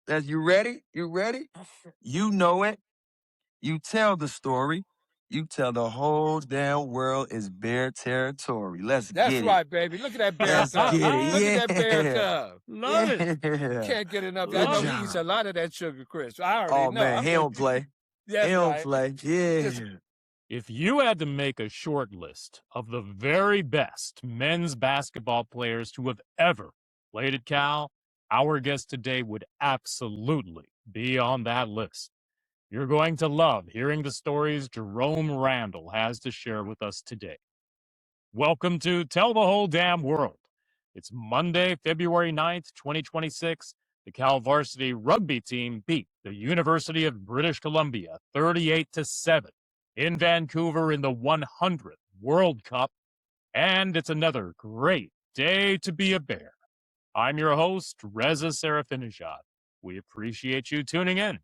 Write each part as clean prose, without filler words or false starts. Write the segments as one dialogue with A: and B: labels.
A: You ready? You ready? You know it. You tell the story. You tell the whole damn world is bear territory. Let's
B: That's
A: get it.
B: right, baby. Look at that bear
A: Let's
B: cub.
A: get it.
B: Look at that bear
A: Yeah.
B: cub.
C: Love it.
A: Yeah.
B: Can't get enough. I
A: Good
B: know
A: job.
B: he eats a lot of that sugar crisp. I already
A: Oh,
B: know.
A: man, he don't play.
B: That's
A: He don't
B: right.
A: play. Yeah.
B: Just-
C: If you had to make a short list of the very best men's basketball players to have ever played at Cal, our guest today would absolutely be on that list. You're going to love hearing the stories Jerome Randle has to share with us today. Welcome to Tell the Whole Damn World. It's Monday, February 9th, 2026. The Cal varsity rugby team beat the University of British Columbia 38-7 in Vancouver in the 100th World Cup, and it's another great day to be a Bear. I'm your host, Reza Serafinijad. We appreciate you tuning in.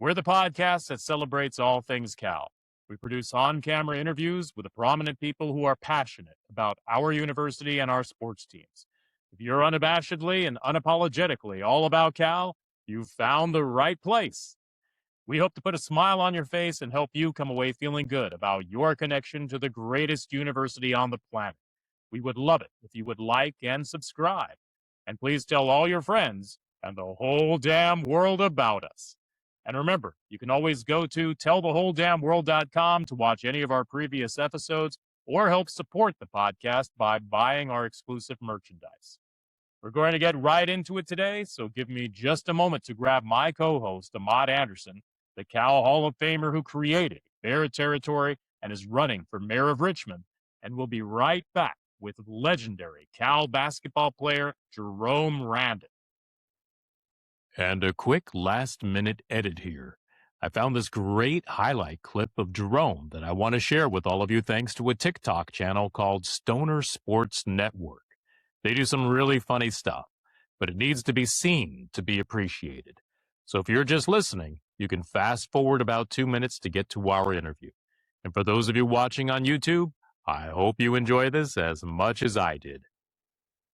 C: We're the podcast that celebrates all things Cal. We produce on-camera interviews with the prominent people who are passionate about our university and our sports teams. If you're unabashedly and unapologetically all about Cal, you've found the right place. We hope to put a smile on your face and help you come away feeling good about your connection to the greatest university on the planet. We would love it if you would like and subscribe. And please tell all your friends and the whole damn world about us. And remember, you can always go to tellthewholedamnworld.com to watch any of our previous episodes or help support the podcast by buying our exclusive merchandise. We're going to get right into it today, so give me just a moment to grab my co-host, Ahmad Anderson, the Cal Hall of Famer who created Bear Territory and is running for mayor of Richmond, and we'll be right back with legendary Cal basketball player Jerome Randle. And a quick last-minute edit here. I found this great highlight clip of Jerome that I want to share with all of you thanks to a TikTok channel called Stoner Sports Network. They do some really funny stuff, but it needs to be seen to be appreciated. So if you're just listening, you can fast forward about 2 minutes to get to our interview. And for those of you watching on YouTube, I hope you enjoy this as much as I did.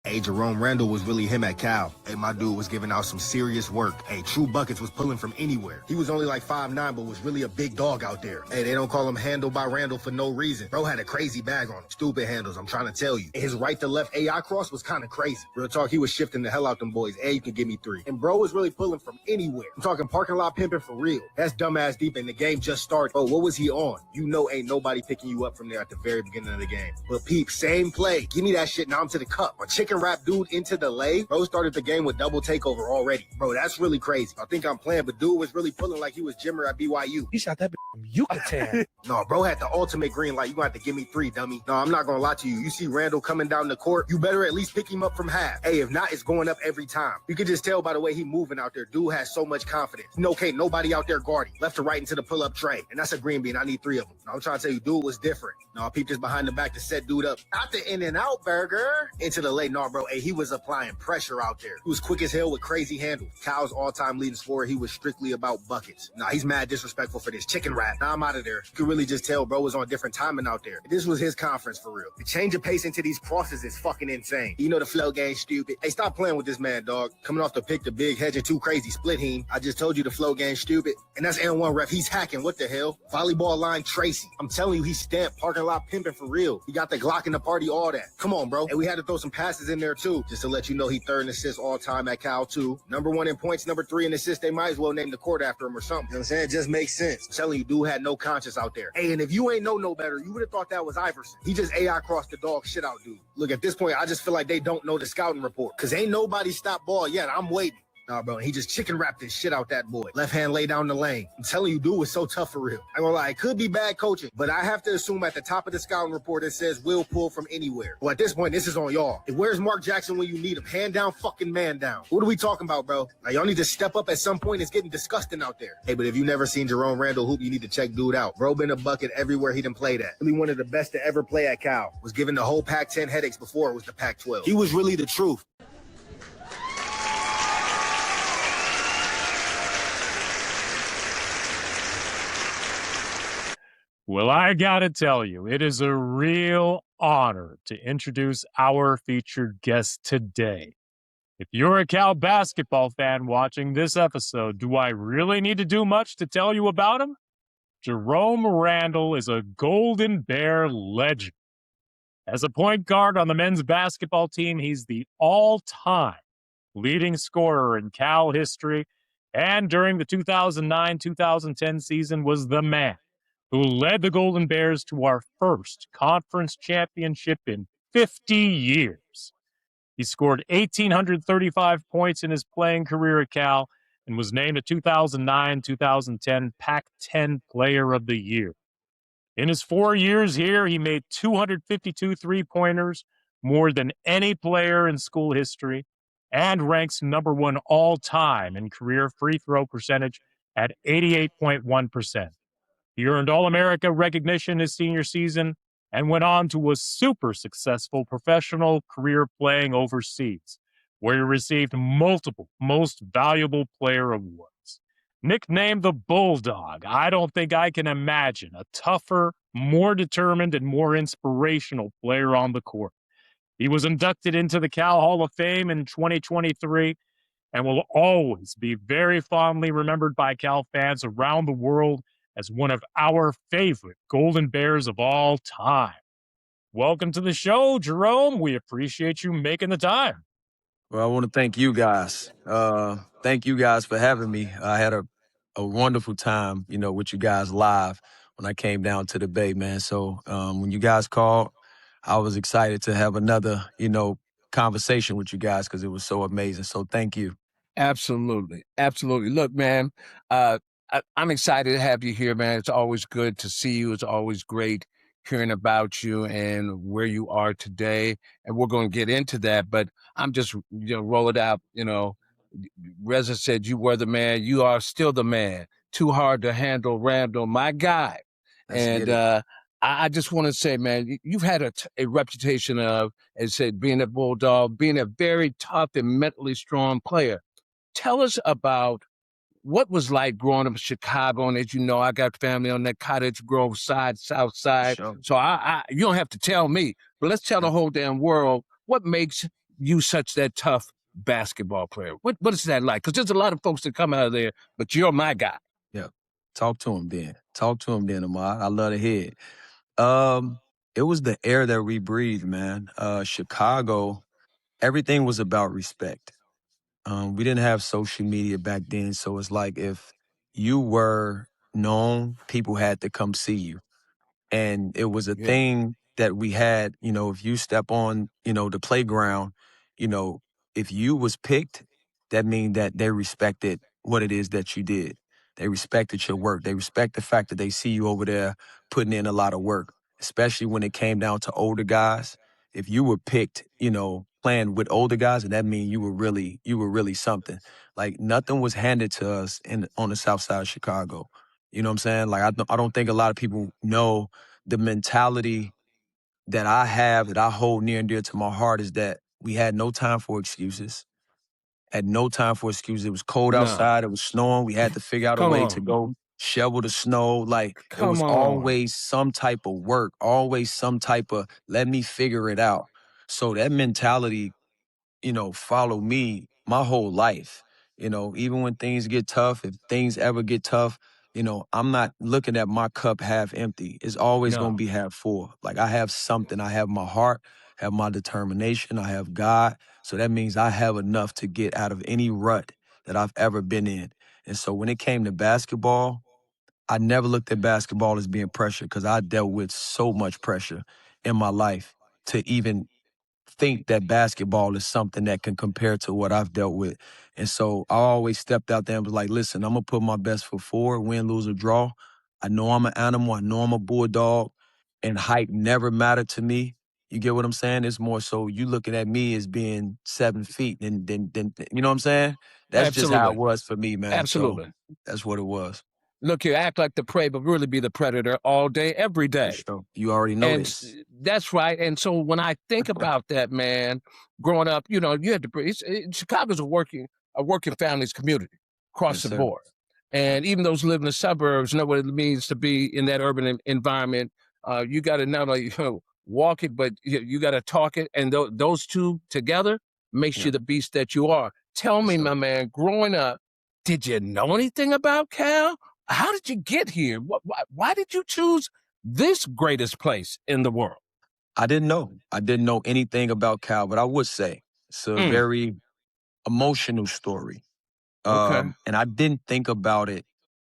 D: Hey, Jerome Randle was really him at Cal. Hey, my dude was giving out some serious work. Hey, True Buckets was pulling from anywhere. He was only like 5'9", but was really a big dog out there. Hey, they don't call him Handle by Randle for no reason. Bro had a crazy bag on him. Stupid handles, I'm trying to tell you. His right to left AI cross was kind of crazy. Real talk, he was shifting the hell out them boys. Hey, you can give me 3. And bro was really pulling from anywhere. I'm talking parking lot pimping for real. That's dumbass deep and the game just started. Bro, what was he on? You know ain't nobody picking you up from there at the very beginning of the game. But peep, same play. Give me that shit, now I'm to the cup. A chicken wrap dude into the lay. Bro started the game with double takeover already. Bro, that's really crazy. I think I'm playing, but dude was really pulling like he was Jimmer at BYU.
E: He shot that from Yucatan.
D: No, bro had the ultimate green light. You gonna have to give me 3, dummy. No, I'm not gonna lie to you. You see Randle coming down the court, you better at least pick him up from half. Hey, if not, it's going up every time. You can just tell by the way he moving out there. Dude has so much confidence. No, can't nobody out there guarding. Left to right into the pull-up tray. And that's a green bean. I need 3 of them. No, I'm trying to tell you, dude was different. No, I peeped this behind the back to set dude up. Not the In-N-Out burger. Into the late. No, bro. Hey, he was applying pressure out there. He was quick as hell with crazy handles. Cal's all-time leading scorer. He was strictly about buckets. Nah, he's mad disrespectful for this chicken wrap. Nah, I'm out of there. You could really just tell bro was on different timing out there. This was his conference for real. The change of pace into these crosses is fucking insane. You know the flow game stupid. Hey, stop playing with this man, dog. Coming off the pick, the big hedge and too crazy split him. I just told you the flow game stupid. And that's N1 ref. He's hacking. What the hell? Volleyball line Tracy. I'm telling you, he's stamped. Parking lot pimping for real. He got the Glock in the party, all that. Come on, bro. And we had to throw some passes in there too. Just to let you know he 3rd in assists all time at Cal too. Number 1 in points, number 3 in assists. They might as well name the court after him or something. You know what I'm saying? It just makes sense. I'm telling you, dude had no conscience out there. Hey, and if you ain't no better, you would have thought that was Iverson. He just AI crossed the dog shit out, dude. Look, at this point, I just feel like they don't know the scouting report. Cause ain't nobody stopped ball yet. I'm waiting. Nah, bro, he just chicken wrapped this shit out that boy. Left hand lay down the lane. I'm telling you, dude was so tough for real. I ain't gonna lie, it could be bad coaching, but I have to assume at the top of the scouting report it says will pull from anywhere. Well, at this point, this is on y'all. And where's Mark Jackson when you need him? Hand down, fucking man down. What are we talking about, bro? Like, y'all need to step up at some point. It's getting disgusting out there. Hey, but if you never seen Jerome Randle hoop, you need to check dude out. Bro been a bucket everywhere he done played at. Really one of the best to ever play at Cal. Was given the whole Pac-10 headaches before it was the Pac-12. He was really the truth.
C: Well, I gotta tell you, it is a real honor to introduce our featured guest today. If you're a Cal basketball fan watching this episode, do I really need to do much to tell you about him? Jerome Randle is a Golden Bear legend. As a point guard on the men's basketball team, he's the all-time leading scorer in Cal history, and during the 2009-2010 season was the man who led the Golden Bears to our first conference championship in 50 years. He scored 1,835 points in his playing career at Cal and was named a 2009-2010 Pac-10 Player of the Year. In his 4 years here, he made 252 three-pointers, more than any player in school history, and ranks number one all-time in career free throw percentage at 88.1%. He earned All-America recognition his senior season and went on to a super successful professional career playing overseas, where he received multiple Most Valuable Player awards. Nicknamed the Bulldog, I don't think I can imagine a tougher, more determined, and more inspirational player on the court. He was inducted into the Cal Hall of Fame in 2023 and will always be very fondly remembered by Cal fans around the world as one of our favorite Golden Bears of all time. Welcome to the show, Jerome. We appreciate you making the time.
A: Well, I want to thank you guys. Thank you guys for having me. I had a wonderful time, with you guys live when I came down to the Bay, man. So when you guys called, I was excited to have another, conversation with you guys because it was so amazing. So thank you.
B: Absolutely. Absolutely. Look, man, I'm excited to have you here, man. It's always good to see you. It's always great hearing about you and where you are today. And we're going to get into that, but I'm just, roll it out. Reza said you were the man. You are still the man. Too hard to handle, Randle, my guy.
A: Let's get it.
B: I just want to say, man, you've had a reputation of, as I said, being a bulldog, being a very tough and mentally strong player. Tell us about what was like growing up in Chicago. And as you know, I got family on that Cottage Grove side, south side.
A: Sure.
B: So you don't have to tell me, but let's tell the whole damn world what makes you such that tough basketball player. What is that like? Because there's a lot of folks that come out of there, but you're my guy.
A: Yeah. Talk to him then. Ahmad. I love to hear it. It was the air that we breathed, man. Chicago, everything was about respect. We didn't have social media back then, so it's like if you were known, people had to come see you. And it was a thing that we had, if you step on, the playground, you know, if you was picked, that means that they respected what it is that you did. They respected your work. They respect the fact that they see you over there putting in a lot of work, especially when it came down to older guys. If you were picked, playing with older guys, and that means you were really something. Like nothing was handed to us on the south side of Chicago. You know what I'm saying? Like I don't think a lot of people know the mentality that I have, that I hold near and dear to my heart, is that we had no time for excuses. Had no time for excuses. It was cold outside. It was snowing. We had to figure out a way to go shovel the snow. Like it was always some type of work, always some type of let me figure it out. So that mentality, follow me my whole life. Even when things get tough, if things ever get tough, I'm not looking at my cup half empty. It's always going to be half full. Like I have something. I have my heart, have my determination. I have God. So that means I have enough to get out of any rut that I've ever been in. And so when it came to basketball, I never looked at basketball as being pressure because I dealt with so much pressure in my life to even think that basketball is something that can compare to what I've dealt with. And so I always stepped out there and was like, listen, I'm going to put my best foot forward, win, lose, or draw. I know I'm an animal. I know I'm a bulldog. And height never mattered to me. You get what I'm saying? It's more so you looking at me as being 7 feet. Then you know what I'm saying? That's just how it was for me, man.
B: Absolutely.
A: So that's what it was.
B: Look, you act like the prey, but really be the predator all day, every day.
A: Sure. You already know this.
B: That's right. And so when I think about that, man, growing up, you had to. Chicago's a working families community across the board, and even those who live in the suburbs know what it means to be in that urban environment. You got to not only walk it, but you got to talk it, and those two together, makes you the beast that you are. Tell me, my man, growing up, did you know anything about Cal? How did you get here? Why did you choose this greatest place in the world?
A: I didn't know. I didn't know anything about Cal, but I would say it's a
B: Mm.
A: very emotional story.
B: Okay.
A: And I didn't think about it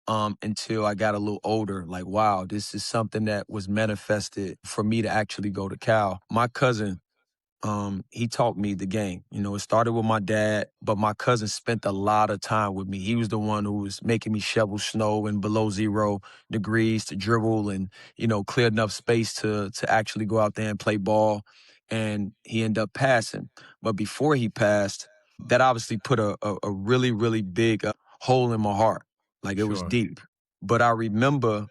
A: until I got a little older. Like, wow, this is something that was manifested for me to actually go to Cal. My cousin, he taught me the game. You know, it started with my dad, but my cousin spent a lot of time with me. He was the one who was making me shovel snow in below 0 degrees to dribble and, you know, clear enough space to actually go out there and play ball. And he ended up passing. But before he passed, that obviously put a really, really big hole in my heart. Like, it was
B: Sure.
A: deep. But I remember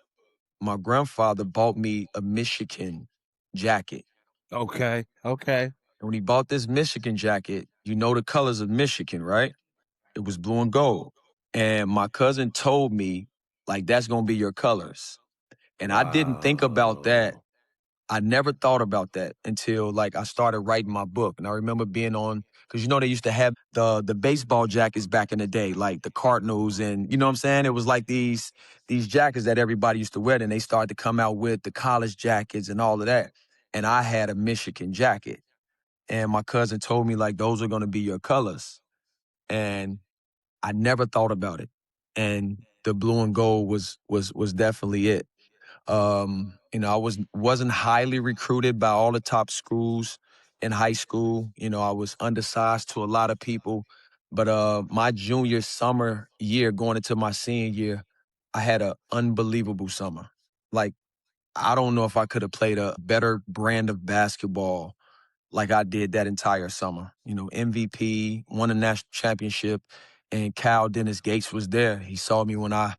A: my grandfather bought me a Michigan jacket.
B: Okay. Okay.
A: And when he bought this Michigan jacket, you know the colors of Michigan, right? It was blue and gold. And my cousin told me, like, that's going to be your colors. And I didn't think about that.
B: Wow.
A: I never thought about that until like I started writing my book. And I remember being on, because you know they used to have the baseball jackets back in the day, like the Cardinals, and you know what I'm saying? It was like these jackets that everybody used to wear, and they started to come out with the college jackets and all of that. And I had a Michigan jacket. And my cousin told me like those are gonna be your colors. And I never thought about it. And the blue and gold was definitely it. You know, wasn't highly recruited by all the top schools in high school. You know, I was undersized to a lot of people. But my junior summer year, going into my senior year, I had an unbelievable summer. Like, I don't know if I could have played a better brand of basketball like I did that entire summer. You know, MVP, won a national championship, and Cal Dennis Gates was there. He saw me when I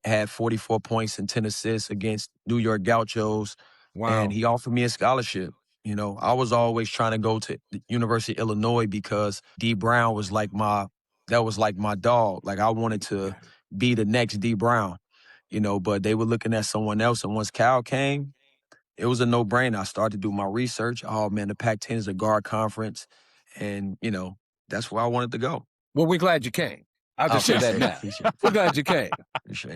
A: had 44 points and 10 assists against New York Gauchos, and
B: Wow.
A: he offered me a scholarship. You know, I was always trying to go to the University of Illinois because D Brown was like that was like my dog. Like, I wanted to be the next D Brown, you know, but they were looking at someone else. And once Cal came, it was a no-brainer. I started to do my research. Oh, man, the Pac-10 is a guard conference. And, you know, that's where I wanted to go.
B: Well, we're glad you came. I'll
A: I
B: just say that
A: appreciate it.
B: now.
A: Appreciate
B: We're glad you came.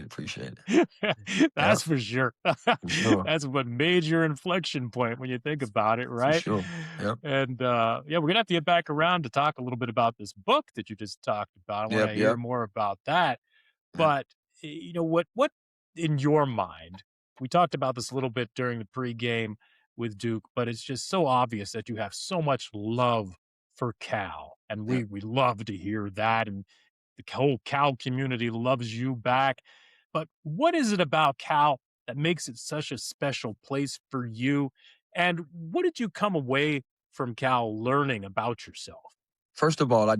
A: Appreciate it. Yeah,
C: That's for sure.
A: for sure.
C: That's what made your inflection point when you think about it,
A: For
C: right?
A: sure. Yep.
C: And yeah, we're gonna have to get back around to talk a little bit about this book that you just talked about. I want to hear
A: Yep.
C: more about that.
A: Yeah.
C: But you know what in your mind? We talked about this a little bit during the pregame with Duke, but it's just so obvious that you have so much love for Cal, and
A: Yeah.
C: we love to hear that, and the whole Cal community loves you back. But what is it about Cal that makes it such a special place for you? And what did you come away from Cal learning about yourself?
A: First of all, I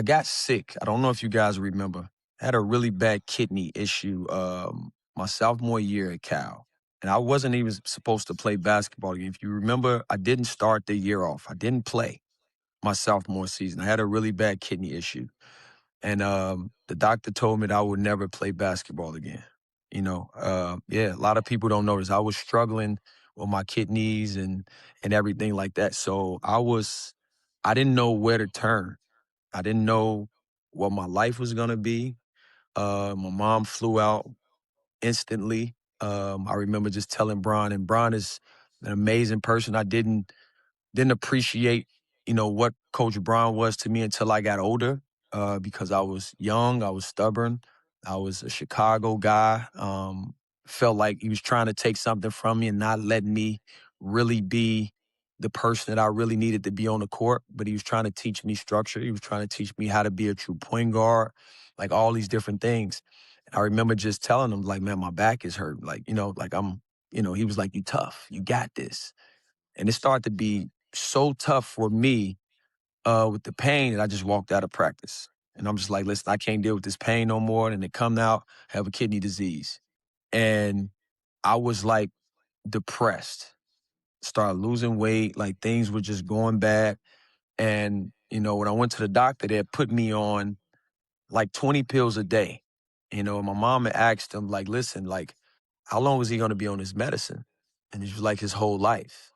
A: got sick. I don't know if you guys remember. I had a really bad kidney issue my sophomore year at Cal. And I wasn't even supposed to play basketball again. If you remember, I didn't start the year off. I didn't play my sophomore season. I had a really bad kidney issue. And the doctor told me that I would never play basketball again. You know, yeah, a lot of people don't notice. I was struggling with my kidneys and everything like that. So I didn't know where to turn. I didn't know what my life was gonna be. My mom flew out instantly. I remember just telling Bron, and Bron is an amazing person. I didn't appreciate, you know, what Coach Brown was to me until I got older, because I was young, I was stubborn, I was a Chicago guy. Felt like he was trying to take something from me and not letting me really be the person that I really needed to be on the court. But he was trying to teach me structure. He was trying to teach me how to be a true point guard, like all these different things. And I remember just telling him, like, man, my back is hurt. Like, you know, like he was like, you tough, you got this. And it started to be so tough for me with the pain that I just walked out of practice. And I'm just like, listen, I can't deal with this pain no more. And it come out, I have a kidney disease. And I was like depressed, started losing weight, like things were just going bad. And, you know, when I went to the doctor, they had put me on like 20 pills a day. You know, my mom had asked him, like, listen, like, how long is he going to be on this medicine? And he was like, his whole life.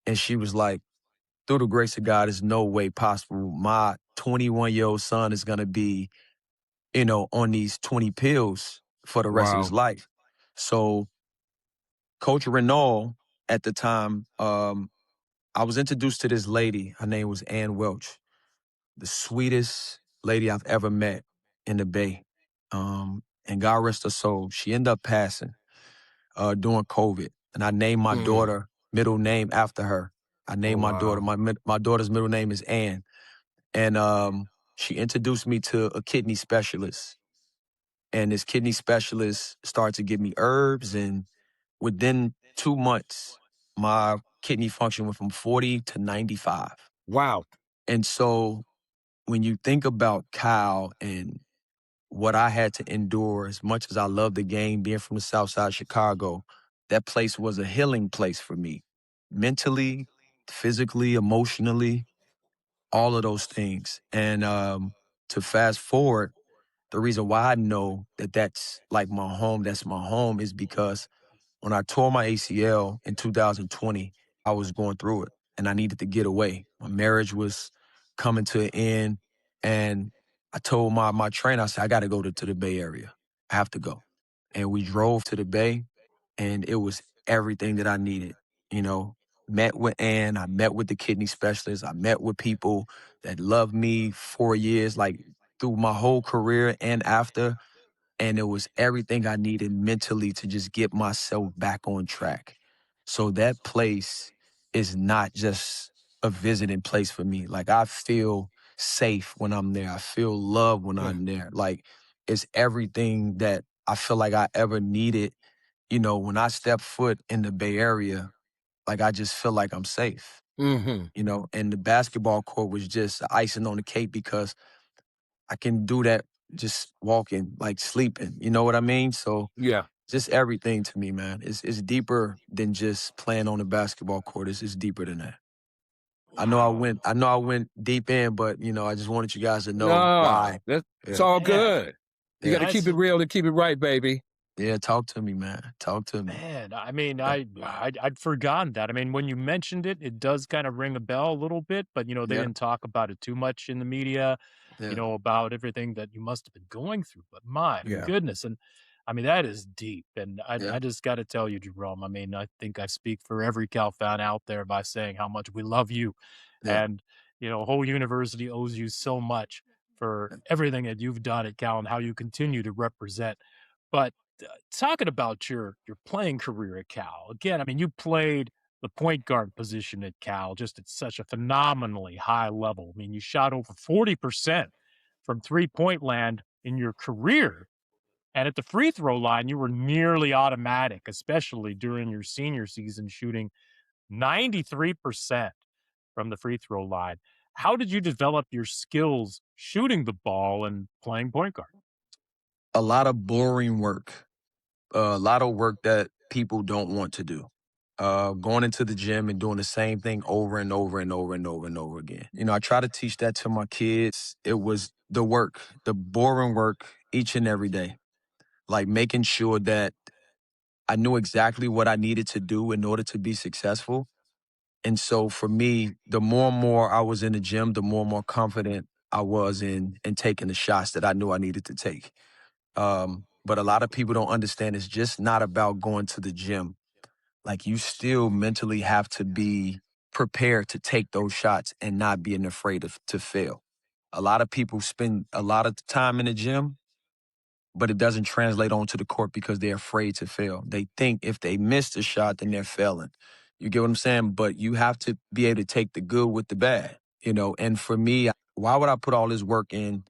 A: And she was like, through the grace of God, there's no way possible my 21-year-old son is going to be, on these 20 pills for the rest of his
B: Wow.
A: life. So Coach Randle at the time, I was introduced to this lady. Her name was Ann Welch, the sweetest lady I've ever met in the Bay. And God rest her soul. She ended up passing during COVID. And I named my daughter middle name after her. I named my daughter, my daughter's middle name is Ann. And she introduced me to a kidney specialist. And this kidney specialist started to give me herbs. And within 2 months, my kidney function went from 40 to 95.
B: Wow.
A: And so when you think about Kyle and what I had to endure, as much as I love the game, being from the South Side of Chicago, that place was a healing place for me. Mentally, physically, emotionally, all of those things. And to fast forward, the reason why I know that that's like that's my home is because when I tore my ACL in 2020, I was going through it and I needed to get away. My marriage was coming to an end. And I told my trainer, I said, I got to go to the Bay Area. I have to go. And we drove to the Bay and it was everything that I needed. Met with Ann, I met with the kidney specialist, I met with people that loved me 4 years, like through my whole career and after. And it was everything I needed mentally to just get myself back on track. So that place is not just a visiting place for me. Like I feel safe when I'm there. I feel love when I'm there. Like it's everything that I feel like I ever needed. When I step foot in the Bay Area, like I just feel like I'm safe. And the basketball court was just icing on the cake because I can do that just walking, like sleeping. You know what I mean? So
B: Yeah.
A: just everything to me, man. It's deeper than just playing on the basketball court. It's deeper than that. I know I went deep in, but I just wanted you guys to know why.
B: It's
A: Yeah.
B: all
C: Man,
B: good. You got to
A: Yeah.
B: keep it real and keep it right, baby.
A: Yeah. Talk to me, man. Talk to me.
C: Man, I mean,
A: Yeah.
C: I'd forgotten that. I mean, when you mentioned it, it does kind of ring a bell a little bit, but they
A: Yeah.
C: didn't talk about it too much in the media,
A: Yeah.
C: about everything that you must have been going through. But my
B: Yeah.
C: goodness, and I mean that is deep. And
A: Yeah.
C: I just got to tell you, Jerome. I mean, I think I speak for every Cal fan out there by saying how much we love you,
A: Yeah.
C: and whole university owes you so much for everything that you've done at Cal and how you continue to represent. But talking about your playing career at Cal, again, I mean, you played the point guard position at Cal just at such a phenomenally high level. I mean, you shot over 40% from three-point land in your career. And at the free throw line, you were nearly automatic, especially during your senior season, shooting 93% from the free throw line. How did you develop your skills shooting the ball and playing point guard?
A: A lot of boring work. A lot of work that people don't want to do. Going into the gym and doing the same thing over and over and over and over and over again. I try to teach that to my kids. It was the work, the boring work each and every day. Like making sure that I knew exactly what I needed to do in order to be successful. And so for me, the more and more I was in the gym, the more and more confident I was in taking the shots that I knew I needed to take. But a lot of people don't understand it's just not about going to the gym. Like you still mentally have to be prepared to take those shots and not being afraid to fail. A lot of people spend a lot of time in the gym, but it doesn't translate onto the court because they're afraid to fail. They think if they miss the shot, then they're failing. You get what I'm saying? But you have to be able to take the good with the bad. And for me, why would I put all this work in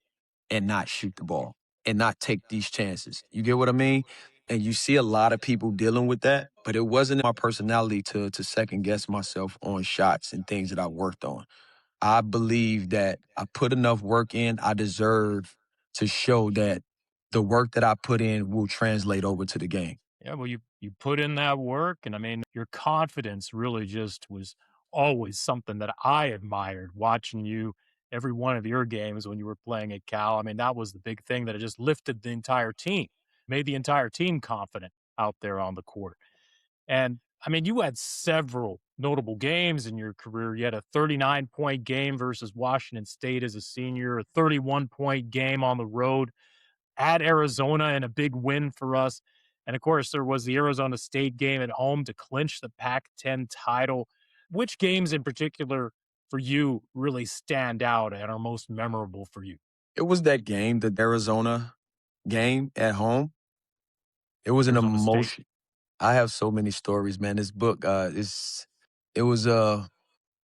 A: and not shoot the ball and not take these chances? You get what I mean? And you see a lot of people dealing with that, but it wasn't my personality to second guess myself on shots and things that I worked on. I believe that I put enough work in, I deserve to show that the work that I put in will translate over to the game.
C: Yeah, well, you put in that work, and I mean, your confidence really just was always something that I admired watching you every one of your games when you were playing at Cal. I mean, that was the big thing that it just lifted the entire team, made the entire team confident out there on the court. And I mean, you had several notable games in your career. You had a 39-point game versus Washington State as a senior, a 31-point game on the road at Arizona, and a big win for us. And of course, there was the Arizona State game at home to clinch the Pac-10 title. Which games in particular for you really stand out and are most memorable for you?
A: It was that game, the Arizona game at home. It was an
C: Arizona State.
A: emotion. I have so many stories, man. This book, it was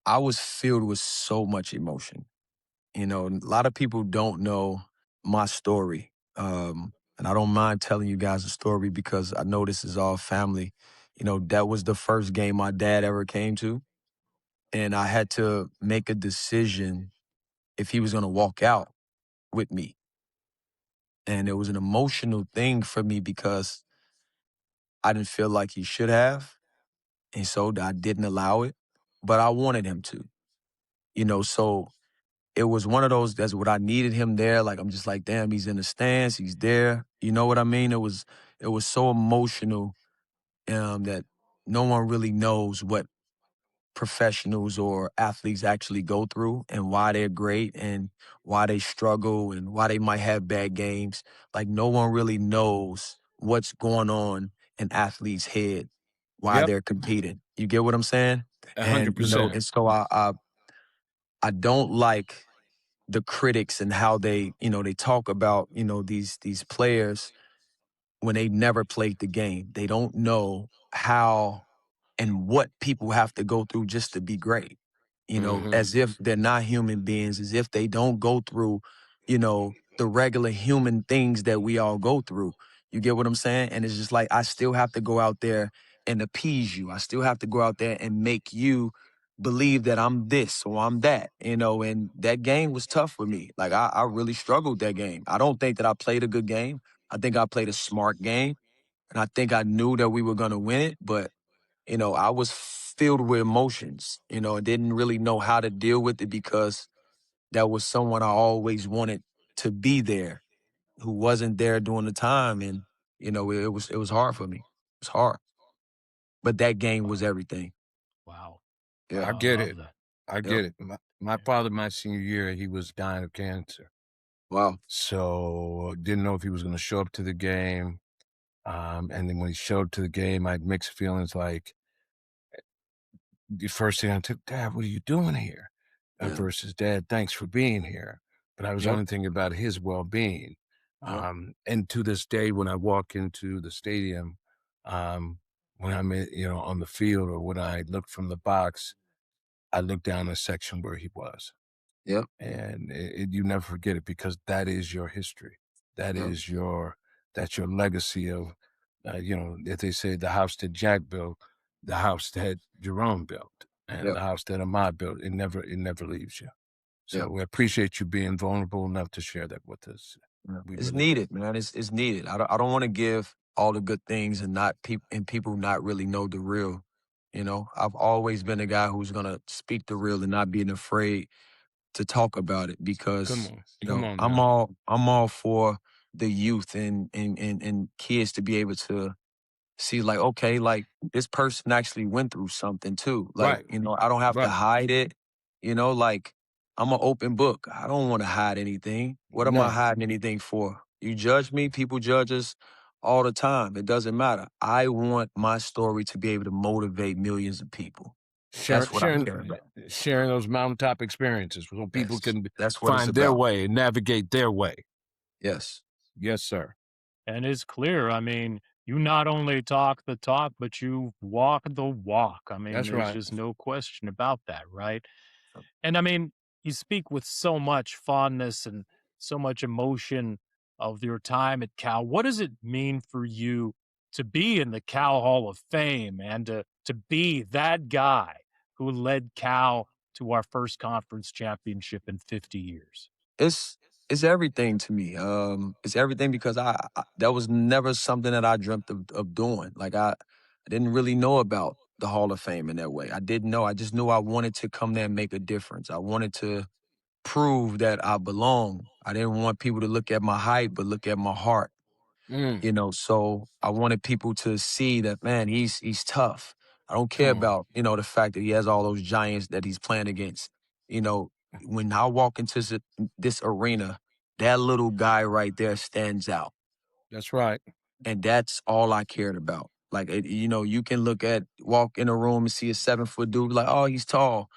A: I was filled with so much emotion. You know, a lot of people don't know my story. And I don't mind telling you guys a story because I know this is all family. You know, that was the first game my dad ever came to. And I had to make a decision if he was going to walk out with me. And it was an emotional thing for me because I didn't feel like he should have. And so I didn't allow it, but I wanted him to, you know, so it was one of those, that's what I needed him there. Like, I'm just like, damn, he's in the stands, he's there. You know what I mean? It was so emotional, that no one really knows what professionals or athletes actually go through and why they're great and why they struggle and why they might have bad games. Like, no one really knows what's going on in athletes' head, why
B: Yep,
A: they're competing. You get what I'm saying? And, you know,
B: 100%.
A: and so I don't like the critics and how they, they talk about, these players when they never played the game. They don't know how and what people have to go through just to be great.
B: Hmm.
A: As if they're not human beings, as if they don't go through, the regular human things that we all go through. You get what I'm saying? And it's just like, I still have to go out there and appease you. I still have to go out there and make you believe that I'm this or I'm that, and that game was tough for me. Like, I really struggled that game. I don't think that I played a good game. I think I played a smart game. And I think I knew that we were going to win it, but I was filled with emotions, and didn't really know how to deal with it because that was someone I always wanted to be there who wasn't there during the time. And, it was hard for me. It was hard. But that game was everything.
C: Wow.
A: Yeah.
B: I
C: Wow. I
B: get
C: love
B: it.
C: that.
B: I
A: Yep.
B: get it. My father, my senior year, he was dying of cancer.
A: Wow.
B: So didn't know if he was going to show up to the game. And then when he showed up to the game, I had mixed feelings. Like, the first thing I took, Dad, what are you doing here?
A: Yeah.
B: Versus, Dad, thanks for being here. But I was
A: Yep.
B: only thinking about his well-being.
A: Yep.
B: And to this day, when I walk into the stadium, when I'm on the field or when I look from the box, I look down the section where he was.
A: Yep.
B: And you never forget it because that is your history. That
A: Yep.
B: is that's your legacy of, if they say the house that Jack built, the house that Jerome built, and
A: Yep.
B: the house that Ahmad built, it never leaves you. So
A: Yep.
B: we appreciate you being vulnerable enough to share that with us.
A: Yeah.
B: We
A: It's
B: really do.
A: needed, man. It's needed. I don't want to give all the good things and not people not really know the real. I've always been a guy who's gonna speak the real and not being afraid to talk about it
B: Come
A: because
B: on. Come on
A: I'm
B: now.
A: all for the youth and kids to be able to see, like, okay, like, this person actually went through something too. Like,
B: Right.
A: I don't have to
B: Right.
A: hide it. Like, I'm an open book. I don't want to hide anything. What am I
B: No.
A: hiding anything for? You judge me, people judge us all the time. It doesn't matter. I want my story to be able to motivate millions of people. That's
B: Sharing,
A: what I
B: sharing,
A: care about.
B: sharing those mountaintop experiences so people
A: Yes.
B: can
A: That's what it's
B: find their
A: about.
B: way and navigate their way.
A: Yes.
B: Yes, sir.
C: And it's clear. I mean, you not only talk the talk, but you walk the walk. I mean,
B: That's
C: there's
B: right.
C: just no question about that, right? And I mean, you speak with so much fondness and so much emotion of your time at Cal. What does it mean for you to be in the Cal Hall of Fame and to be that guy who led Cal to our first conference championship in 50 years?
A: It's it's everything to me. It's everything because I that was never something that I dreamt of doing. Like, I didn't really know about the Hall of Fame in that way. I didn't know. I just knew I wanted to come there and make a difference. I wanted to prove that I belong. I didn't want people to look at my height, but look at my heart.
B: Mm.
A: So I wanted people to see that, man, he's tough. I don't care
B: Come on.
A: about, the fact that he has all those giants that he's playing against. When I walk into this arena, that little guy right there stands out.
B: That's right.
A: And that's all I cared about. Like, you can walk in a room and see a 7-foot dude, like, oh, he's tall.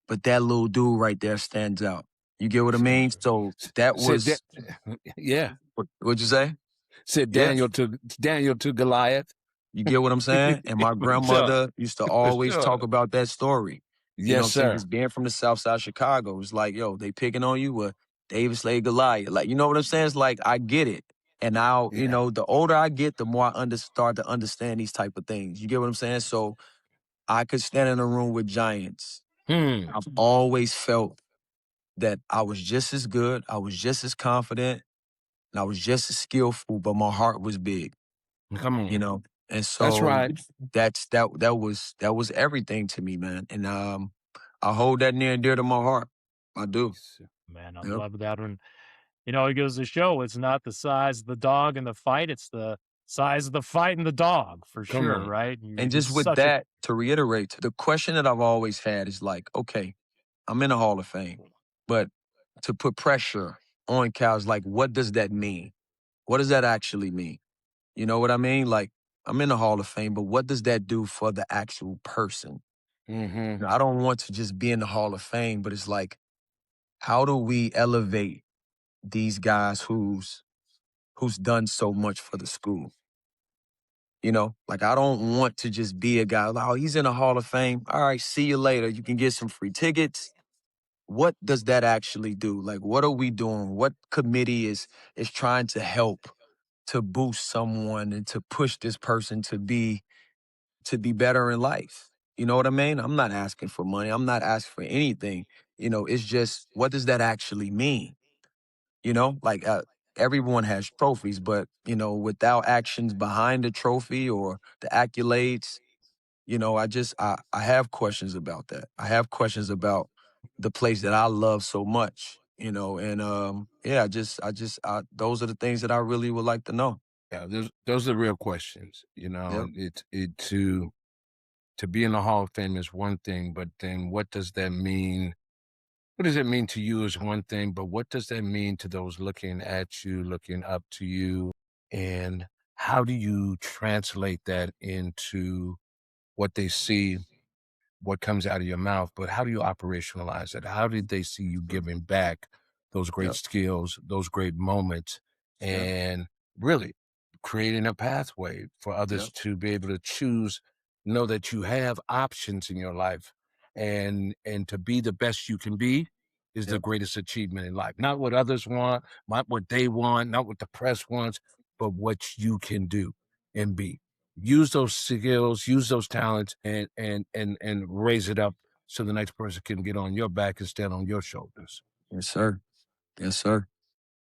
A: But that little dude right there stands out. You get what I mean? So that
B: Said
A: was,
B: yeah.
A: what'd you say?
B: Said
A: Yeah.
B: Daniel to Goliath.
A: You get what I'm saying? And my
B: For sure.
A: grandmother used to
B: For
A: always
B: sure.
A: talk about that story. You know what
B: Yes,
A: I'm saying?
B: sir.
A: Just being from the South Side of Chicago, it's like, yo, they picking on you. Well, David slayed Goliath. Like, you know what I'm saying? It's like, I get it. And now,
B: Yeah.
A: the older I get, the more I start to understand these type of things. You get what I'm saying? So I could stand in a room with giants. I've always felt that I was just as good, I was just as confident, and I was just as skillful, but my heart was big.
B: Come on.
A: And
B: That's
A: so
B: right.
A: that was everything to me, man. And I hold that near and dear to my heart. I do.
C: Man, I
A: Yep.
C: love that one. It goes to show it's not the size of the dog in the fight, it's the size of the fight and the dog, for
B: Come
C: sure,
B: on.
C: right?
A: And
C: You're
A: just with
C: such a
A: that, to reiterate, the question that I've always had is like, okay, I'm in the Hall of Fame, but to put pressure on Cal's like, what does that mean? What does that actually mean? You know what I mean? Like, I'm in the Hall of Fame, but what does that do for the actual person?
B: Mm-hmm.
A: I don't want to just be in the Hall of Fame, but it's like, how do we elevate these guys who's done so much for the school? Like, I don't want to just be a guy, like, oh, he's in the Hall of Fame. All right, see you later. You can get some free tickets. What does that actually do? Like, what are we doing? What committee is trying to help to boost someone and to push this person to be better in life? You know what I mean? I'm not asking for money. I'm not asking for anything. It's just, what does that actually mean? Like, everyone has trophies, but, without actions behind the trophy or the accolades, I have questions about that. I have questions about the place that I love so much, and yeah, those are the things that I really would like to know.
B: Yeah, those are the real questions,
A: Yep.
B: and to be in the Hall of Fame is one thing, but then what does that mean? What does it mean to you is one thing, but what does that mean to those looking at you, looking up to you? And how do you translate that into what they see, what comes out of your mouth, but how do you operationalize it? How did they see you giving back those great
A: Yep.
B: skills, those great moments,
A: Yep.
B: and really creating a pathway for others
A: Yep.
B: to be able to choose, know that you have options in your life, and to be the best you can be is the
A: Yep.
B: greatest achievement in life. Not what others want, not what they want, not what the press wants, but what you can do and be. Use those skills, use those talents, and raise it up so the next person can get on your back and stand on your shoulders.
A: Yes, sir. Yes, sir.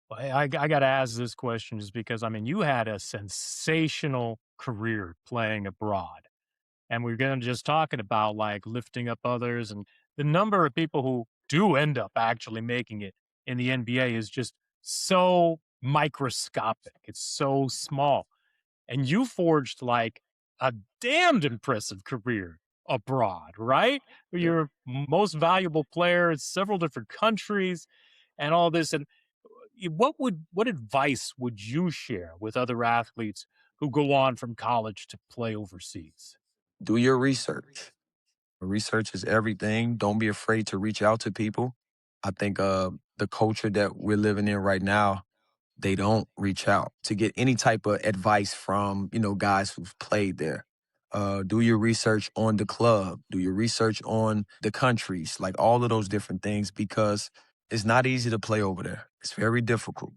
C: I got to ask this question just because, you had a sensational career playing abroad. And we're going to just talking about like lifting up others, and the number of people who do end up actually making it in the NBA is just so microscopic. It's so small. And you forged like a damned impressive career abroad, right?
A: Yep.
C: You're most valuable player in several different countries and all this. And what advice would you share with other athletes who go on from college to play overseas?
A: Do your research. Research is everything. Don't be afraid to reach out to people. I think the culture that we're living in right now, they don't reach out to get any type of advice from, guys who've played there. Do your research on the club, do your research on the countries, like all of those different things, because it's not easy to play over there. It's very difficult.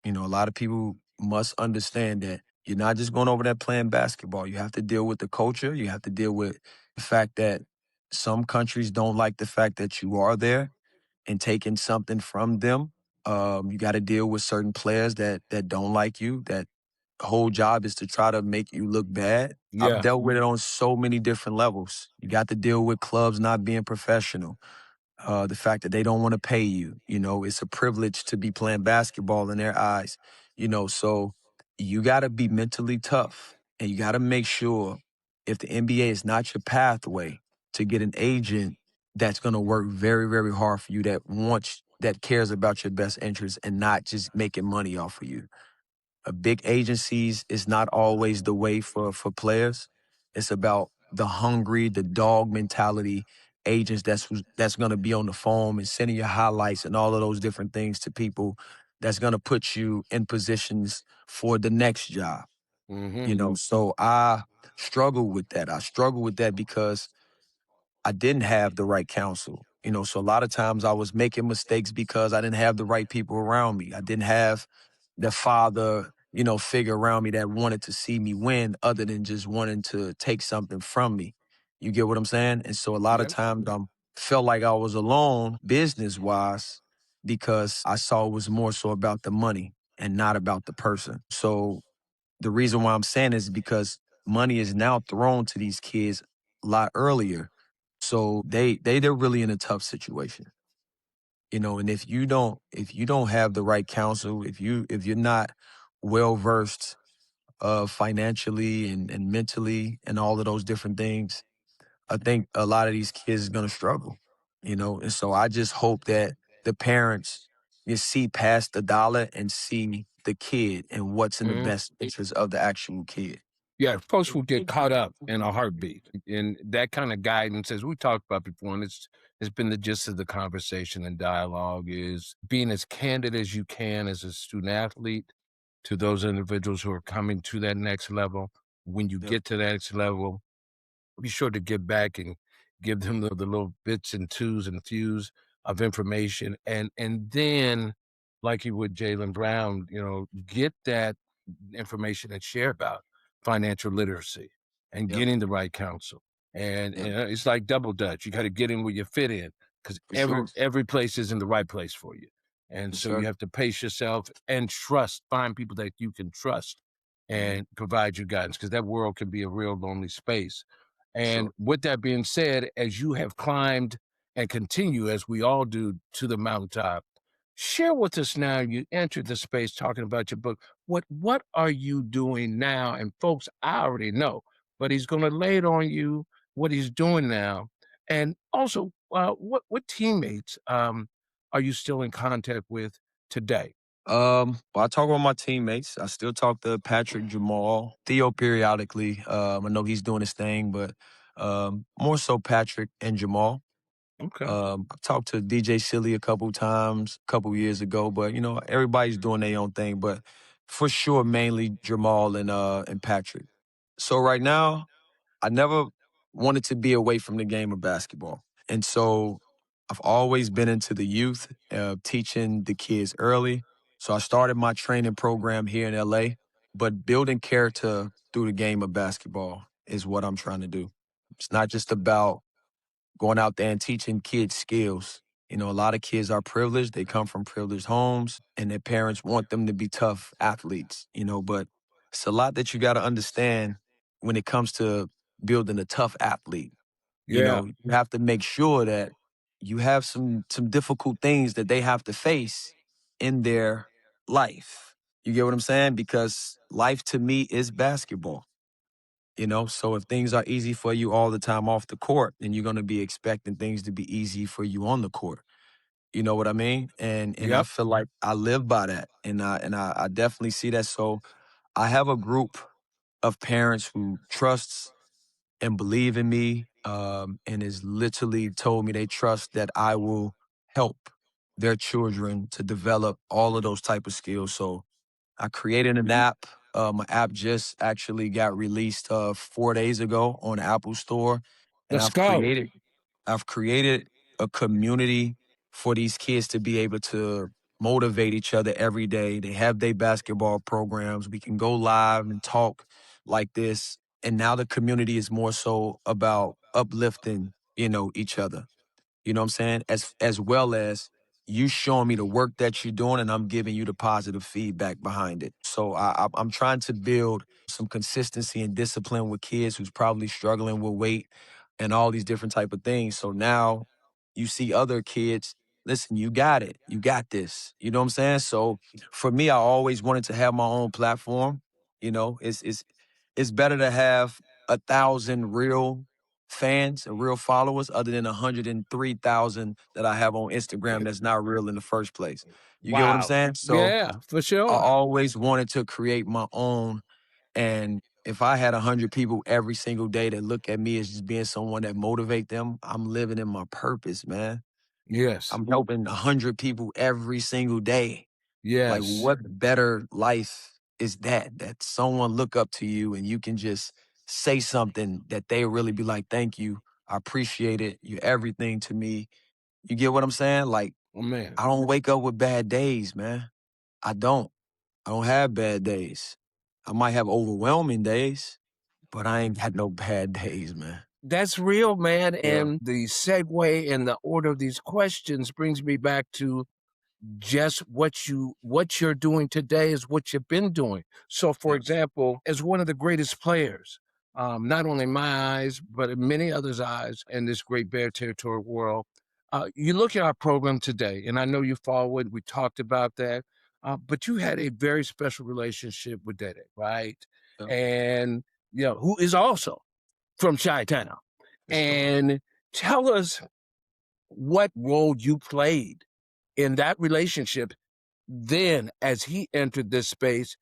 A: A lot of people must understand that you're not just going over there playing basketball. You have to deal with the culture. You have to deal with the fact that some countries don't like the fact that you are there and taking something from them. You got to deal with certain players that don't like you. That whole job is to try to make you look bad. I've
B: Yeah.
A: dealt with it on so many different levels. You got to deal with clubs not being professional. The fact that they don't want to pay you. It's a privilege to be playing basketball in their eyes. So you got to be mentally tough, and you got to make sure if the NBA is not your pathway, to get an agent that's going to work very, very hard for you, that cares about your best interests and not just making money off of you. Big agencies is not always the way for players. It's about the hungry, the dog mentality agents that's going to be on the phone and sending your highlights and all of those different things to people that's going to put you in positions for the next job. So I struggle with that. I struggle with that because I didn't have the right counsel. So a lot of times I was making mistakes because I didn't have the right people around me. I didn't have the father, figure around me that wanted to see me win other than just wanting to take something from me. You get what I'm saying? And so a lot of times I felt like I was alone business wise because I saw it was more so about the money and not about the person. So the reason why I'm saying is because money is now thrown to these kids a lot earlier. So they're really in a tough situation. And if you don't have the right counsel, if you're not well versed financially and mentally and all of those different things, I think a lot of these kids is gonna struggle. And so I just hope that the parents you see past the dollar and see the kid and what's in the best interest of the actual kid.
B: Yeah, folks will get caught up in a heartbeat. And that kind of guidance, as we talked about before, and it's been the gist of the conversation and dialogue, is being as candid as you can as a student athlete to those individuals who are coming to that next level. When you
A: Yep.
B: get to that next level, be sure to give back and give them the little bits and twos and fews of information. And then, like you would Jalen Brown, get that information and share about financial literacy and
A: Yep.
B: getting the right counsel. And,
A: Yep.
B: it's like double dutch. You got to get in where you fit in because
A: For
B: every
A: sure.
B: every place isn't the right place for you. And
A: Yes,
B: so you
A: sir.
B: have to pace yourself and find people that you can trust
A: Mhm.
B: and provide you guidance because that world can be a real lonely space. And
A: Sure.
B: with that being said, as you have climbed and continue, as we all do, to the mountaintop, share with us now. You entered the space talking about your book. What are you doing now? And folks, I already know, but he's going to lay it on you what he's doing now, and also what teammates are you still in contact with today?
A: Well, I talk with my teammates. I still talk to Patrick, Jamal, Theo periodically. I know he's doing his thing, but more so Patrick and Jamal.
B: Okay.
A: I've talked to DJ Silly a couple times, a couple years ago, but everybody's doing their own thing. But for sure, mainly Jamal and Patrick. So right now, I never wanted to be away from the game of basketball. And so I've always been into the youth, teaching the kids early. So I started my training program here in LA, but building character through the game of basketball is what I'm trying to do. It's not just about going out there and teaching kids skills. A lot of kids are privileged. They come from privileged homes and their parents want them to be tough athletes, but it's a lot that you got to understand when it comes to building a tough athlete.
B: Yeah.
A: You have to make sure that you have some difficult things that they have to face in their life. You get what I'm saying? Because life to me is basketball. So if things are easy for you all the time off the court, then you're going to be expecting things to be easy for you on the court. You know what I mean? And I
B: Yep.
A: feel like I live by that, and I definitely see that. So I have a group of parents who trusts and believe in me, and is literally told me they trust that I will help their children to develop all of those type of skills. So I created an app. My app just actually got released 4 days ago on the Apple Store, and
B: Let's
A: I've
B: go.
A: created a community for these kids to be able to motivate each other every day. They have their basketball programs. We can go live and talk like this, and now the community is more so about uplifting, each other. You know what I'm saying? As well as you showing me the work that you're doing, and I'm giving you the positive feedback behind it. So I'm trying to build some consistency and discipline with kids who's probably struggling with weight and all these different type of things. So now you see other kids. Listen, you got it. You got this. You know what I'm saying? So for me, I always wanted to have my own platform. It's better to have 1,000 real fans and real followers other than 103,000 that I have on Instagram that's not real in the first place. You get what I'm
B: Wow.
A: saying? So
B: Yeah, for
A: I
B: sure.
A: always wanted to create my own. And if I had 100 people every single day that look at me as just being someone that motivate them, I'm living in my purpose, man.
B: Yes.
A: I'm helping 100 people every single day. Like,
B: Yes.
A: what better life is that? That someone look up to you and you can just say something that they really be like, thank you. I appreciate it. You're everything to me. You get what I'm saying? Like,
B: Oh, man.
A: I don't wake up with bad days, man. I don't. I don't have bad days. I might have overwhelming days, but I ain't got no bad days, man.
B: That's real, man.
A: Yeah.
B: And the segue and the order of these questions brings me back to just what you're doing today is what you've been doing. So, for
A: Yes.
B: example, as one of the greatest players, not only in my eyes, but in many others' eyes in this great Bear Territory world, you look at our program today, and I know you follow it. We talked about that, but you had a very special relationship with Dede, right?
A: Yeah.
B: And who is also from Chi-Town.
A: For sure.
B: And tell us what role you played in that relationship then as he entered this space,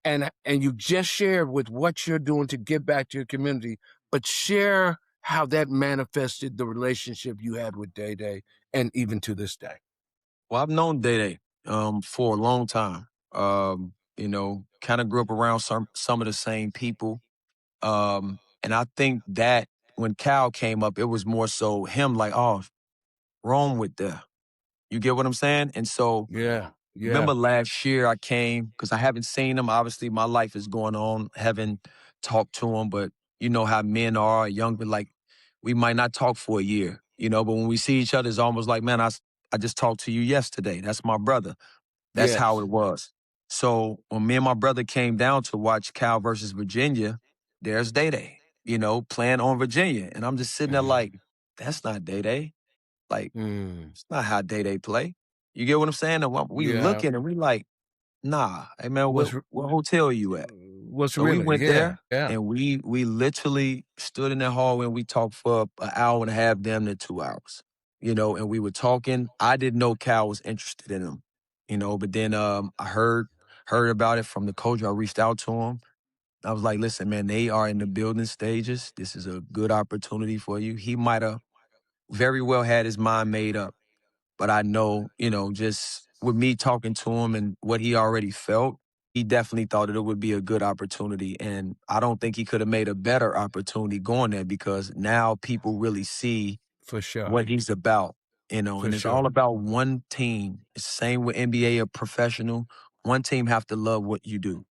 B: and you just shared with what you're doing to give back to your community, but share how that manifested the relationship you had with Day Day and even to this day.
A: Well, I've known Day for a long time. Kind of grew up around some of the same people. And I think that when Cal came up, it was more so him like, oh, wrong with the. You get what I'm saying? And so
B: Yeah,
A: remember
B: yeah,
A: last year I came because I haven't seen him. Obviously, my life is going on. Haven't talked to him, but you know how men are, young, but like we might not talk for a year, but when we see each other, it's almost like, man, I just talked to you yesterday. That's my brother. That's how
B: yes.
A: it was. So when me and my brother came down to watch Cal versus Virginia, there's Day Day, playing on Virginia. And I'm just sitting there like, that's not Day Day. Like,
B: Mm,
A: it's not how Day Day play. You get what I'm saying? And we
B: yeah.
A: looking and we like, nah, hey man,
B: Was
A: what hotel are you at?
B: was
A: So we
B: really,
A: went
B: yeah,
A: there
B: yeah.
A: and we literally stood in that hallway and we talked for an hour and a half, damn near 2 hours. And we were talking. I didn't know Cal was interested in him, but then I heard about it from the coach. I reached out to him. I was like, listen, man, they are in the building stages. This is a good opportunity for you. He might have very well had his mind made up. But I know, just with me talking to him and what he already felt, he definitely thought that it would be a good opportunity. And I don't think he could have made a better opportunity going there because now people really see
B: For sure,
A: what he's about,
B: for
A: and it's all
B: sure.
A: about one team. It's the same with NBA or professional. One team have to love what you do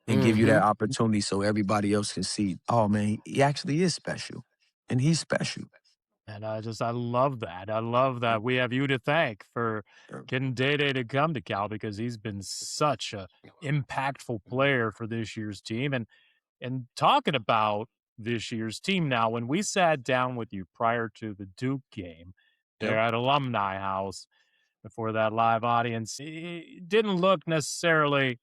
A: and give you
B: Mm-hmm.
A: that opportunity so everybody else can see, oh man, he actually is special. And he's special.
C: And I love that. I love that we have you to thank for getting Day Day to come to Cal because he's been such a impactful player for this year's team. And talking about this year's team now, when we sat down with you prior to the Duke game there
A: Yep.
C: at Alumni House before that live audience, it didn't look necessarily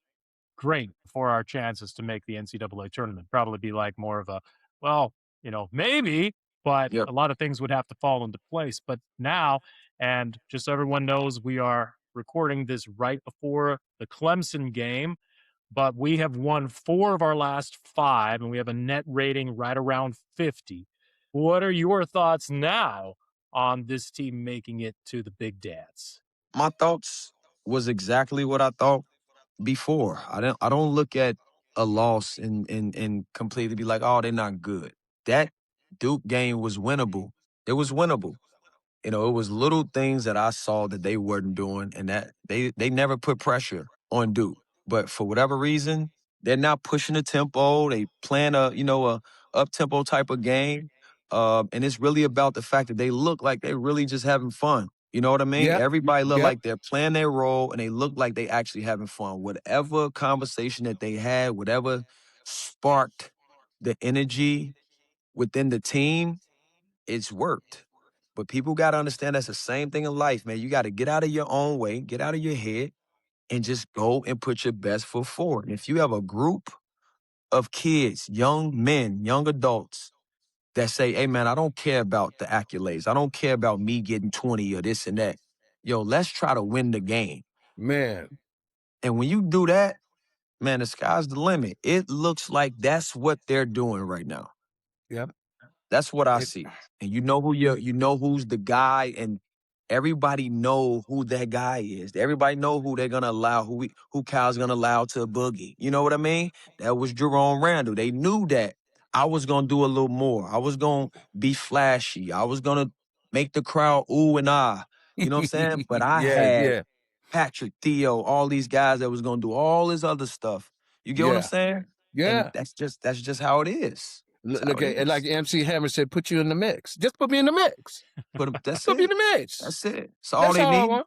C: great for our chances to make the NCAA tournament. Probably be like more of a, well, maybe, but
A: Yep.
C: a lot of things would have to fall into place. But now, and just so everyone knows, we are recording this right before the Clemson game, but we have won 4 of our last 5, and we have a net rating right around 50. What are your thoughts now on this team making it to the big dance?
A: My thoughts was exactly what I thought before. I don't look at a loss and completely be like, oh, they're not good. That Duke game was winnable. It was winnable. It was little things that I saw that they weren't doing, and that they never put pressure on Duke. But for whatever reason, they're not pushing the tempo. They playing a up tempo type of game, and it's really about the fact that they look like they're really just having fun. You know what I mean?
B: Yep,
A: Everybody look
B: yep.
A: like they're playing their role, and they look like they actually having fun. Whatever conversation that they had, whatever sparked the energy within the team, it's worked. But people got to understand that's the same thing in life, man. You got to get out of your own way, get out of your head, and just go and put your best foot forward. And if you have a group of kids, young men, young adults that say, hey man, I don't care about the accolades. I don't care about me getting 20 or this and that. Yo, let's try to win the game.
B: Man.
A: And when you do that, man, the sky's the limit. It looks like that's what they're doing right now.
B: Yep.
A: That's what I
B: It,
A: see. And you know you know who's the guy, and everybody know who that guy is. Everybody know who they're gonna allow, who Cal's gonna allow to boogie. You know what I mean? That was Jerome Randle. They knew that I was gonna do a little more. I was gonna be flashy. I was gonna make the crowd ooh and ah. You know what I'm saying? But I
B: yeah,
A: had
B: yeah,
A: Patrick, Theo, all these guys that was gonna do all this other stuff. You get what I'm
B: yeah,
A: saying? And
B: yeah.
A: that's just how it is. That's how
B: Look
A: it
B: at like
A: is.
B: MC Hammer said, put you in the mix. Just put me in the mix.
A: But that's
B: Put me in
A: it.
B: the mix.
A: That's it. That's all
B: That's
A: they
B: all I
A: need.
B: want.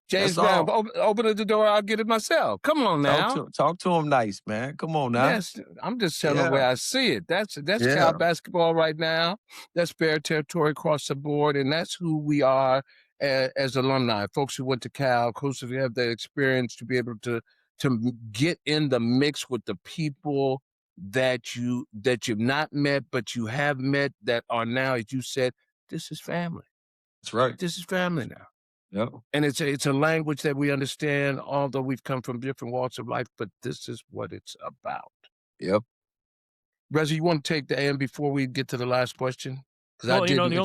B: James
A: That's
B: Brown,
A: all.
B: open the door. I'll get it myself. Come on now.
A: Talk to him nice, man. Come on now.
B: Yes, I'm just telling the
A: Yeah.
B: way I see it. That's Cal
A: Yeah.
B: basketball right now. That's Bear territory across the board, and that's who we are as alumni, folks who went to Cal, folks who have that experience to be able to get in the mix with the people that you've not met, but you have met that are now, as you said, this is family.
A: That's right.
B: This is family now.
A: Yep.
B: And it's a language that we understand, although we've come from different walks of life, but this is what it's about.
A: Yep.
B: Reza, you want to take the AM before we get to the last question? Because I
C: Well,
B: didn't.
C: the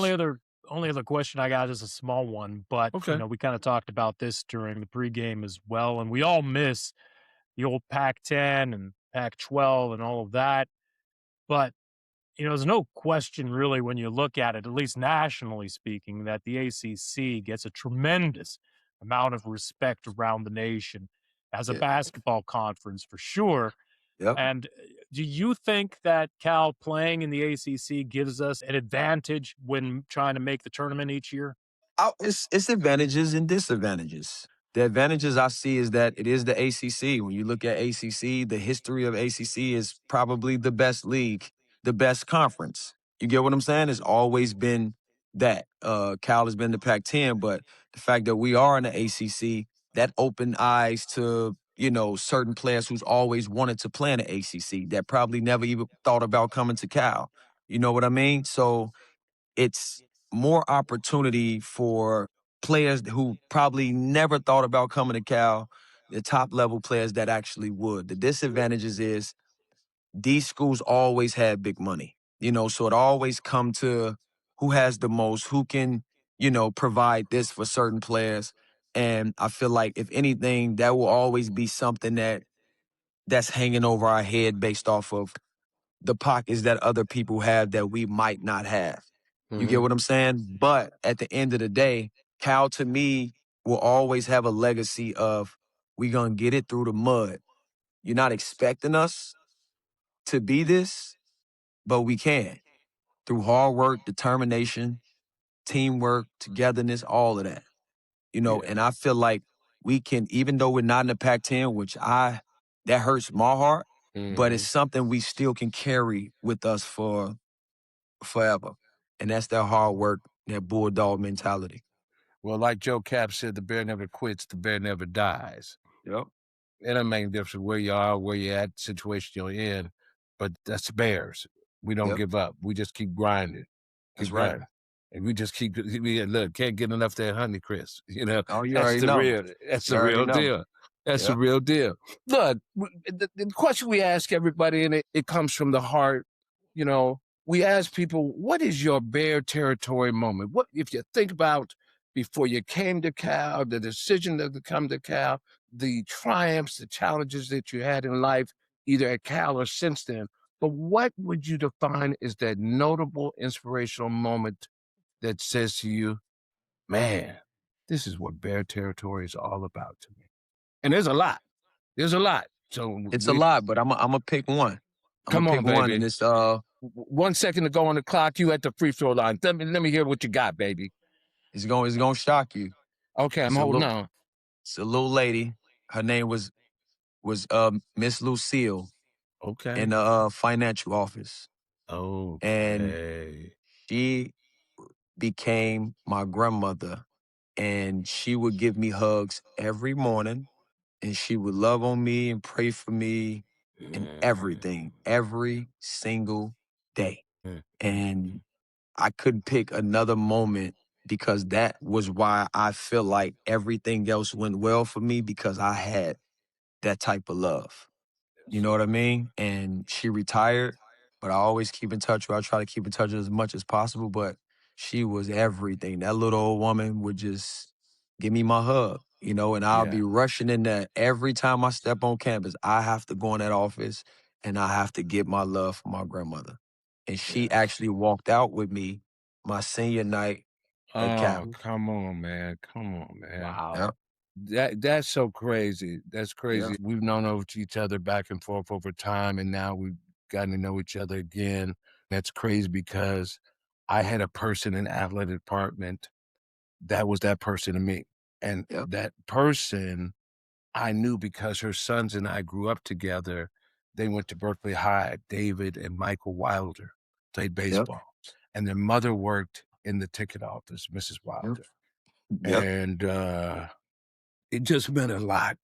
C: only other question I got is a small one, but
B: Okay.
C: we kind of talked about this during the pregame as well, and we all miss the old Pac-10 and Pac-12 and all of that. But there's no question really when you look at it, at least nationally speaking, that the ACC gets a tremendous amount of respect around the nation as a
A: Yeah.
C: basketball conference for sure.
A: Yep.
C: And do you think that Cal playing in the ACC gives us an advantage when trying to make the tournament each year?
A: It's advantages and disadvantages. The advantages I see is that it is the ACC. When you look at ACC, the history of ACC is probably the best league, the best conference. You get what I'm saying? It's always been that. Cal has been the Pac-10, but the fact that we are in the ACC, that opened eyes to, certain players who's always wanted to play in the ACC that probably never even thought about coming to Cal. You know what I mean? So it's more opportunity for players who probably never thought about coming to Cal, the top level players that actually would. The disadvantages is these schools always had big money, so it always come to who has the most, who can, provide this for certain players. And I feel like if anything, that will always be something that's hanging over our head based off of the pockets that other people have that we might not have. You get what I'm saying? But at the end of the day, Cal to me will always have a legacy of we gonna get it through the mud. You're not expecting us to be this, but we can through hard work, determination, teamwork, togetherness, all of that.
B: Yeah.
A: And I feel like we can, even though we're not in the Pac-10, that hurts my heart, but it's something we still can carry with us for forever. And that's that hard work, that bulldog mentality.
B: Well, like Joe Cap said, the bear never quits, the bear never dies.
A: Yep.
B: It doesn't make a difference where you are, where you're at, situation you're in, but that's the Bears. We don't
A: Yep.
B: give up. We just keep grinding.
A: That's right.
B: And we just look, can't get enough of that honey, Chris.
A: Oh, you
B: That's
A: already
B: the
A: know.
B: real, that's
A: You
B: the
A: already
B: real
A: know.
B: deal. That's the
A: Yep.
B: real deal. Look, the question we ask everybody, and it comes from the heart, we ask people, what is your bear territory moment? What, if you think about before you came to Cal, the decision to come to Cal, the triumphs, the challenges that you had in life, either at Cal or since then, but what would you define as that notable inspirational moment that says to you, man, this is what bear territory is all about to me? And there's a lot. There's a lot. So
A: It's a lot, but I'm gonna pick one. I'm
B: come
A: gonna
B: on,
A: pick one, and
B: baby.
A: it's
B: 1 second to go on the clock. You at the free throw line. Let me hear what you got, baby.
A: it's gonna shock you.
B: Okay, I'm
A: It's a
B: holding
A: little
B: on.
A: it's a little lady. Her name was Miss Lucille
B: Okay.
A: in the financial office. And
B: Okay.
A: she became my grandmother, and she would give me hugs every morning, and she would love on me and pray for me. in everything, every single day. And I couldn't pick another moment because that was why I feel like everything else went well for me because I had that type of love. You know what I mean? And she retired, but I always keep in touch with her. I try to keep in touch as much as possible, but she was everything. That little old woman would just give me my hug, and I'll be rushing in there every time I step on campus. I have to go in that office and I have to get my love for my grandmother. And she actually walked out with me my senior night at
B: Oh,
A: Capitol.
B: come on, man. Come on, man.
C: Wow.
A: Yep.
B: That's so crazy. That's crazy.
A: Yep.
B: We've known of each other back and forth over time, and now we've gotten to know each other again. That's crazy because I had a person in the athletic department that was that person to me. And
A: Yep.
B: that person I knew because her sons and I grew up together. They went to Berkeley High. David and Michael Wilder played baseball. And their mother worked in the ticket office, Mrs. Wilder.
A: Yep.
B: And it just meant a lot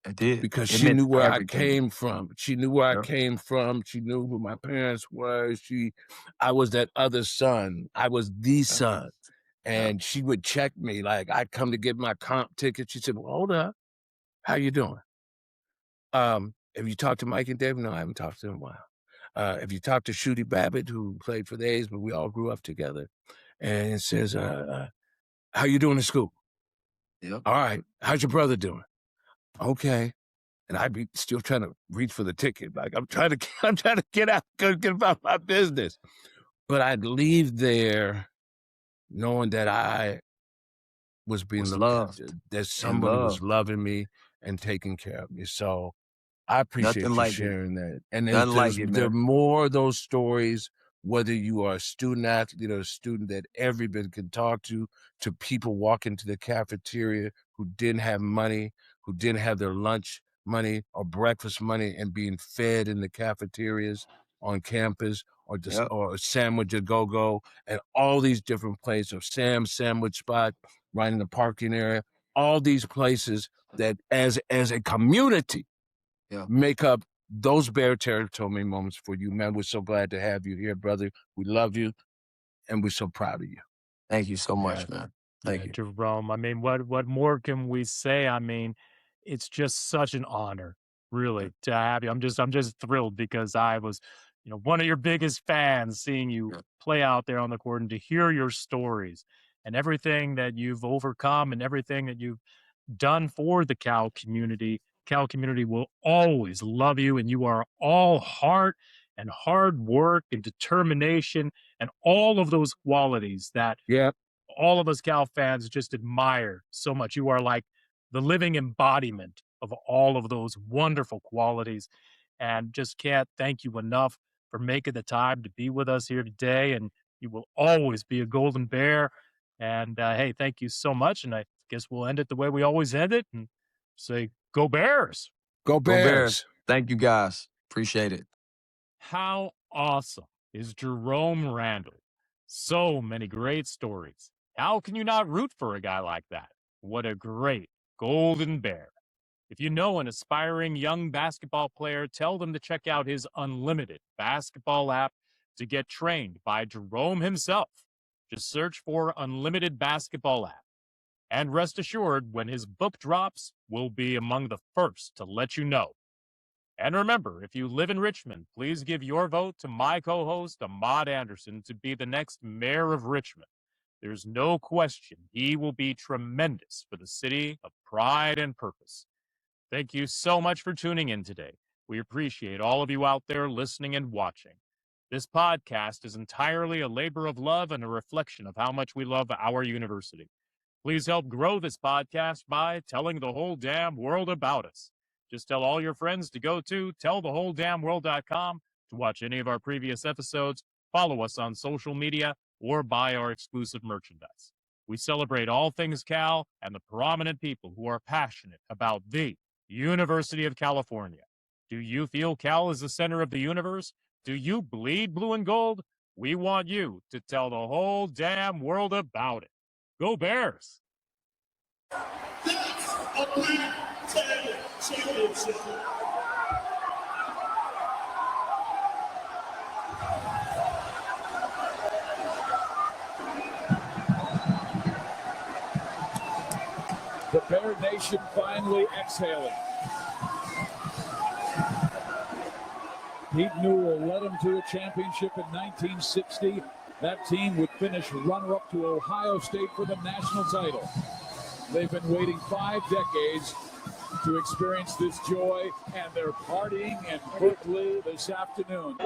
A: It did.
B: because
A: It
B: she
A: meant
B: knew where I
A: everything.
B: came from. She knew where I
A: Yep.
B: came from. She knew who my parents were. I was that other son. I was the son. And she would check me like I'd come to get my comp ticket. She said, well, hold up. How you doing? Have you talked to Mike and David? No, I haven't talked to them in a while. Have you talked to Shooty Babbitt, who played for the A's, but we all grew up together? And it says, how you doing in school?
A: Yep.
B: All right. How's your brother doing? Okay. And I'd be still trying to reach for the ticket. Like I'm trying to get out, get about my business. But I'd leave there knowing that I was being
A: Was
B: looked
A: loved
B: after, that
A: and
B: somebody was
A: loved.
B: loving me and taking care of me. So I appreciate
A: Nothing
B: you
A: like it.
B: sharing that. And
A: Nothing like it,
B: there are
A: man.
B: more of those stories, whether you are a student athlete or a student that everybody can talk to people walking to the cafeteria who didn't have money, who didn't have their lunch money or breakfast money and being fed in the cafeterias on campus or just or a sandwich a go-go and all these different places or Sam's sandwich spot right in the parking area, all these places that as a community make up those Bear Territory moments for you, man. We're so glad to have you here, brother. We love you, and we're so proud of you.
A: Thank you so much, man. Thank you.
C: Jerome. I mean, what more can we say? I mean, it's just such an honor, really, to have you. I'm just thrilled because I was, one of your biggest fans, seeing you play out there on the court and to hear your stories and everything that you've overcome and everything that you've done for the Cal community. Cal community will always love you, and you are all heart and hard work and determination and all of those qualities that all of us Cal fans just admire so much. You are like the living embodiment of all of those wonderful qualities, and just can't thank you enough for making the time to be with us here today. And you will always be a golden bear. And hey, thank you so much. And I guess we'll end it the way we always end it and say, "Go Bears!"
B: Go
A: Go
B: Bears!
A: Bears. Thank you, guys. Appreciate it.
C: How awesome is Jerome Randle? So many great stories. How can you not root for a guy like that? What a great golden bear. If you know an aspiring young basketball player, tell them to check out his unlimited basketball app to get trained by Jerome himself. Just search for Unlimited Basketball app. And rest assured, when his book drops, we'll be among the first to let you know. And remember, if you live in Richmond, please give your vote to my co-host, Ahmad Anderson, to be the next mayor of Richmond. There's no question he will be tremendous for the city of pride and purpose. Thank you so much for tuning in today. We appreciate all of you out there listening and watching. This podcast is entirely a labor of love and a reflection of how much we love our university. Please help grow this podcast by telling the whole damn world about us. Just tell all your friends to go to tellthewholedamnworld.com to watch any of our previous episodes, follow us on social media, or buy our exclusive merchandise. We celebrate all things Cal and the prominent people who are passionate about the University of California. Do you feel Cal is the center of the universe? Do you bleed blue and gold? We want you to tell the whole damn world about it. Go Bears!
F: That's a Big Ten championship. Bear Nation finally exhaling. Pete Newell led them to a championship in 1960. That team would finish runner-up to Ohio State for the national title. They've been waiting 5 decades to experience this joy, and they're partying in Berkeley this afternoon.